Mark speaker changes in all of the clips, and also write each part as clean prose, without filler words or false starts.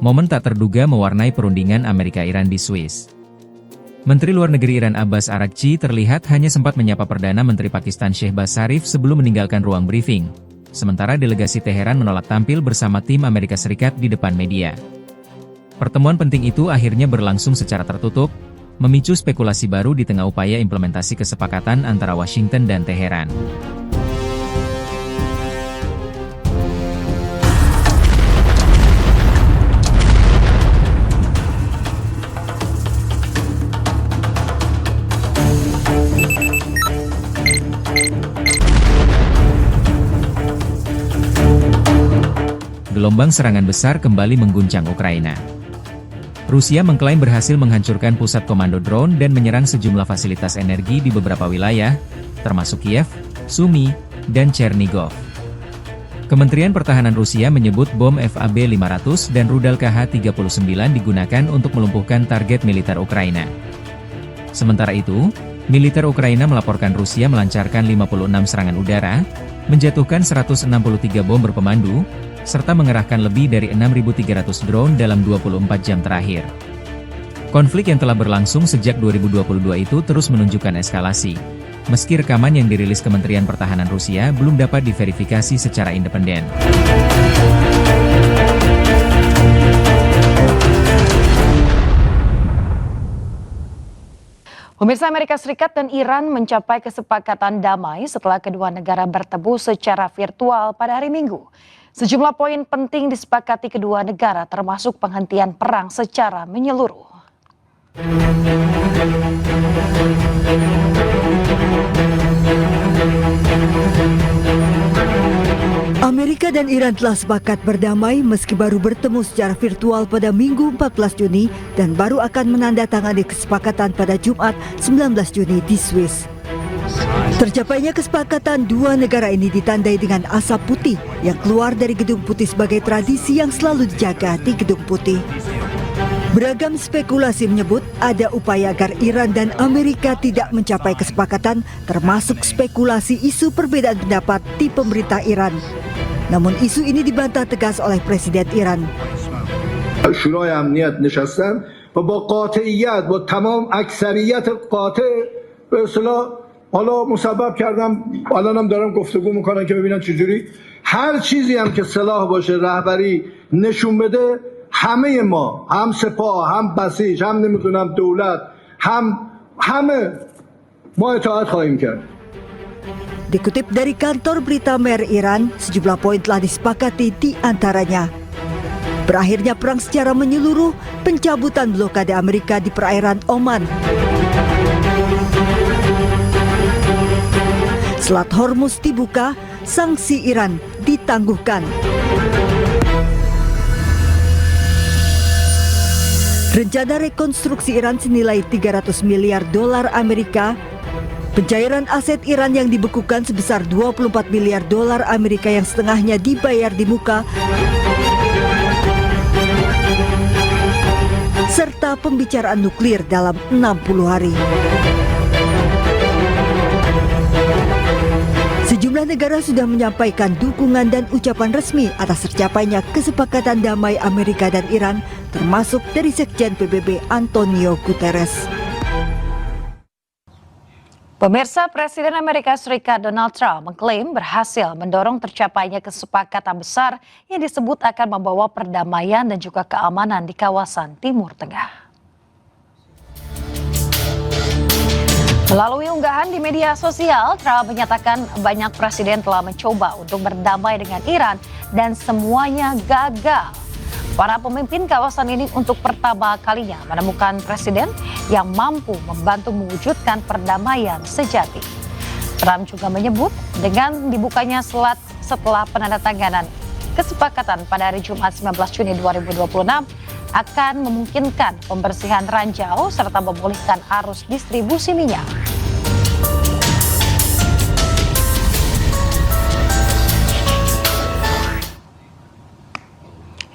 Speaker 1: Momen tak terduga mewarnai perundingan Amerika-Iran di Swiss. Menteri Luar Negeri Iran Abbas Araghchi terlihat hanya sempat menyapa Perdana Menteri Pakistan Shehbaz Sharif sebelum meninggalkan ruang briefing. Sementara delegasi Teheran menolak tampil bersama tim Amerika Serikat di depan media. Pertemuan penting itu akhirnya berlangsung secara tertutup, memicu spekulasi baru di tengah upaya implementasi kesepakatan antara Washington dan Teheran. Gelombang serangan besar kembali mengguncang Ukraina. Rusia mengklaim berhasil menghancurkan pusat komando drone dan menyerang sejumlah fasilitas energi di beberapa wilayah, termasuk Kiev, Sumy, dan Chernigov. Kementerian Pertahanan Rusia menyebut bom FAB-500 dan rudal KH-39 digunakan untuk melumpuhkan target militer Ukraina. Sementara itu, militer Ukraina melaporkan Rusia melancarkan 56 serangan udara, menjatuhkan 163 bom berpemandu, serta mengerahkan lebih dari 6.300 drone dalam 24 jam terakhir. Konflik yang telah berlangsung sejak 2022 itu terus menunjukkan eskalasi, meski rekaman yang dirilis Kementerian Pertahanan Rusia belum dapat diverifikasi secara independen.
Speaker 2: Pemirsa, Amerika Serikat dan Iran mencapai kesepakatan damai setelah kedua negara bertemu secara virtual pada hari Minggu. Sejumlah poin penting disepakati kedua negara termasuk penghentian perang secara menyeluruh.
Speaker 3: Amerika dan Iran telah sepakat berdamai meski baru bertemu secara virtual pada Minggu 14 Juni dan baru akan menandatangani kesepakatan pada Jumat 19 Juni di Swiss. Tercapainya kesepakatan dua negara ini ditandai dengan asap putih yang keluar dari Gedung Putih sebagai tradisi yang selalu dijaga di Gedung Putih. Beragam spekulasi menyebut ada upaya agar Iran dan Amerika tidak mencapai kesepakatan, termasuk spekulasi isu perbedaan pendapat di pemerintah Iran. Namun isu ini dibantah tegas oleh Presiden Iran.
Speaker 4: شورای امنیت نشستن و با قاطعیت با تمام اکثریت قاطع به اصطلاح حالا مسبب کردم الانم دارم گفتگو میکنن که ببینن چجوری هر چیزی هم که صلاح باشه رهبری نشون بده همه ما هم سپاه هم بسیج هم نمیدونم دولت همه ما اطاعت خواهیم کرد.
Speaker 3: Dikutip dari kantor berita Mer Iran, sejumlah poin telah disepakati di antaranya. Berakhirnya perang secara menyeluruh, pencabutan blokade Amerika di perairan Oman. Selat Hormuz dibuka, sanksi Iran ditangguhkan. Rencana rekonstruksi Iran senilai 300 miliar dolar Amerika. Pencairan aset Iran yang dibekukan sebesar 24 miliar dolar Amerika yang setengahnya dibayar di muka. Serta pembicaraan nuklir dalam 60 hari. Sejumlah negara sudah menyampaikan dukungan dan ucapan resmi atas tercapainya kesepakatan damai Amerika dan Iran, termasuk dari Sekjen PBB Antonio Guterres.
Speaker 2: Pemirsa, Presiden Amerika Serikat Donald Trump mengklaim berhasil mendorong tercapainya kesepakatan besar yang disebut akan membawa perdamaian dan juga keamanan di kawasan Timur Tengah. Melalui unggahan di media sosial, Trump menyatakan banyak presiden telah mencoba untuk berdamai dengan Iran dan semuanya gagal. Para pemimpin kawasan ini untuk pertama kalinya menemukan presiden yang mampu membantu mewujudkan perdamaian sejati. Trump juga menyebut dengan dibukanya selat setelah penandatanganan kesepakatan pada hari Jumat 19 Juni 2026 akan memungkinkan pembersihan ranjau serta memulihkan arus distribusi minyak.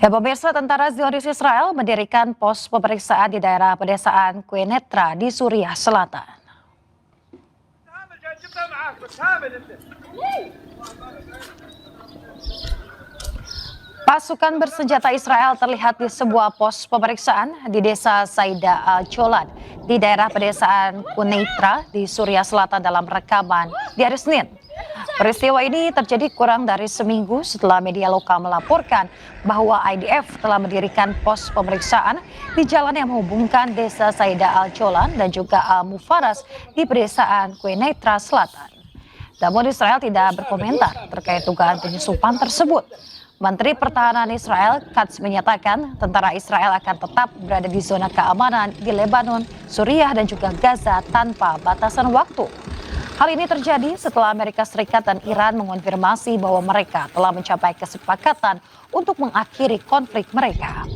Speaker 2: Ya, pemirsa, tentara Zionis Israel mendirikan pos pemeriksaan di daerah pedesaan Quneitra di Suriah Selatan. Pasukan bersenjata Israel terlihat di sebuah pos pemeriksaan di desa Saida Al-Cholan di daerah pedesaan Quneitra di Suriah Selatan dalam rekaman di hari Senin. Peristiwa ini terjadi kurang dari seminggu setelah media lokal melaporkan bahwa IDF telah mendirikan pos pemeriksaan di jalan yang menghubungkan desa Saida Al-Cholan dan juga Al-Mufaras di pedesaan Quneitra Selatan. Namun Israel tidak berkomentar terkait dugaan penyusupan tersebut. Menteri Pertahanan Israel Katz menyatakan tentara Israel akan tetap berada di zona keamanan di Lebanon, Suriah dan juga Gaza tanpa batasan waktu. Hal ini terjadi setelah Amerika Serikat dan Iran mengonfirmasi bahwa mereka telah mencapai kesepakatan untuk mengakhiri konflik mereka.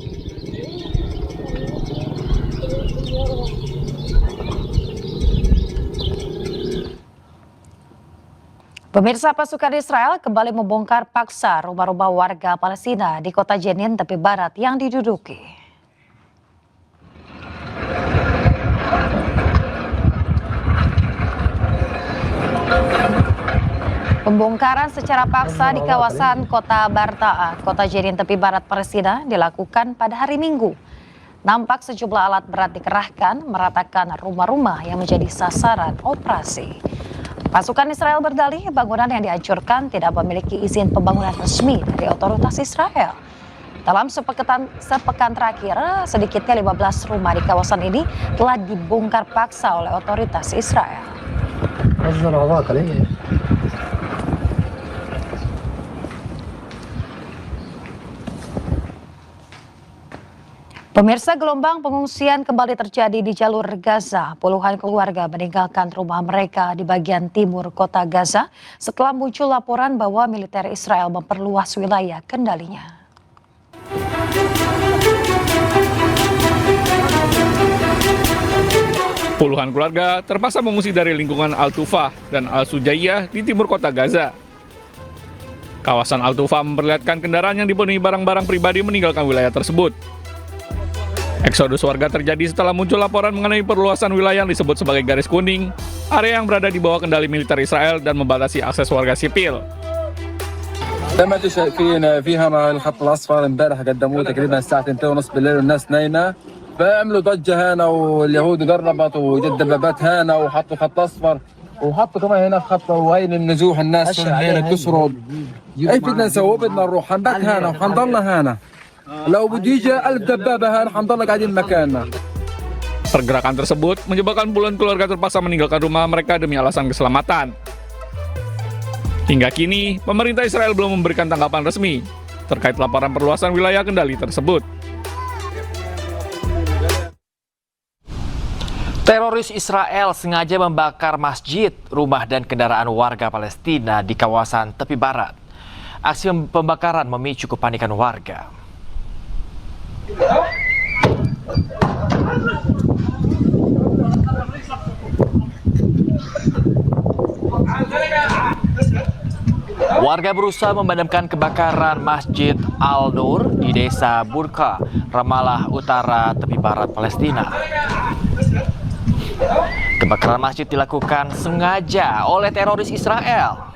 Speaker 2: Pemirsa, pasukan Israel kembali membongkar paksa rumah-rumah warga Palestina di kota Jenin, tepi barat yang diduduki. Pembongkaran secara paksa di kawasan kota Barta'a, kota Jenin, tepi barat Palestina dilakukan pada hari Minggu. Nampak sejumlah alat berat dikerahkan meratakan rumah-rumah yang menjadi sasaran operasi. Pasukan Israel berdalih bangunan yang dihancurkan tidak memiliki izin pembangunan resmi dari otoritas Israel. Dalam sepekan terakhir, sedikitnya 15 rumah di kawasan ini telah dibongkar paksa oleh otoritas Israel. Pemirsa, gelombang pengungsian kembali terjadi di jalur Gaza. Puluhan keluarga meninggalkan rumah mereka di bagian timur kota Gaza setelah muncul laporan bahwa militer Israel memperluas wilayah kendalinya.
Speaker 5: Puluhan keluarga terpaksa mengungsi dari lingkungan Al-Tufah dan Al-Sujayyah di timur kota Gaza. Kawasan Al-Tufah memperlihatkan kendaraan yang dipenuhi barang-barang pribadi meninggalkan wilayah tersebut. Eksodus warga terjadi setelah muncul laporan mengenai perluasan wilayah yang disebut sebagai garis kuning, area yang berada di bawah kendali militer Israel dan membatasi akses warga sipil.
Speaker 6: زي ما انتم شايفين فيها مع الخط الاصفر امبارح قدموه تقريبا الساعه 2:30 بالليل والناس نايمه فعملوا ضجه هنا واليهود قربت وجدبابات هنا وحطوا خط اصفر وحطوا كمان هنا خط وين النزوح الناس هنا تسرد ايش بدنا نسوي بدنا نروح حنبات هنا وحنضلنا هنا لو بده يجي 1000 دبابه هنا حنضلنا قاعدين مكاننا.
Speaker 5: Pergerakan tersebut menyebabkan puluhan keluarga terpaksa meninggalkan rumah mereka demi alasan keselamatan. Hingga kini, pemerintah Israel belum memberikan tanggapan resmi terkait laporan perluasan wilayah kendali tersebut.
Speaker 7: Teroris Israel sengaja membakar masjid, rumah dan kendaraan warga Palestina di kawasan tepi barat. Aksi pembakaran memicu kepanikan warga. Warga berusaha memadamkan kebakaran Masjid Al-Nur di desa Burqa, Ramallah Utara, tepi barat Palestina. Kebakaran masjid dilakukan sengaja oleh teroris Israel.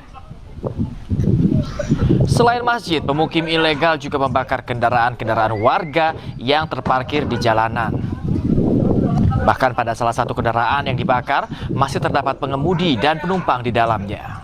Speaker 7: Selain masjid, pemukim ilegal juga membakar kendaraan-kendaraan warga yang terparkir di jalanan. Bahkan pada salah satu kendaraan yang dibakar, masih terdapat pengemudi dan penumpang di dalamnya.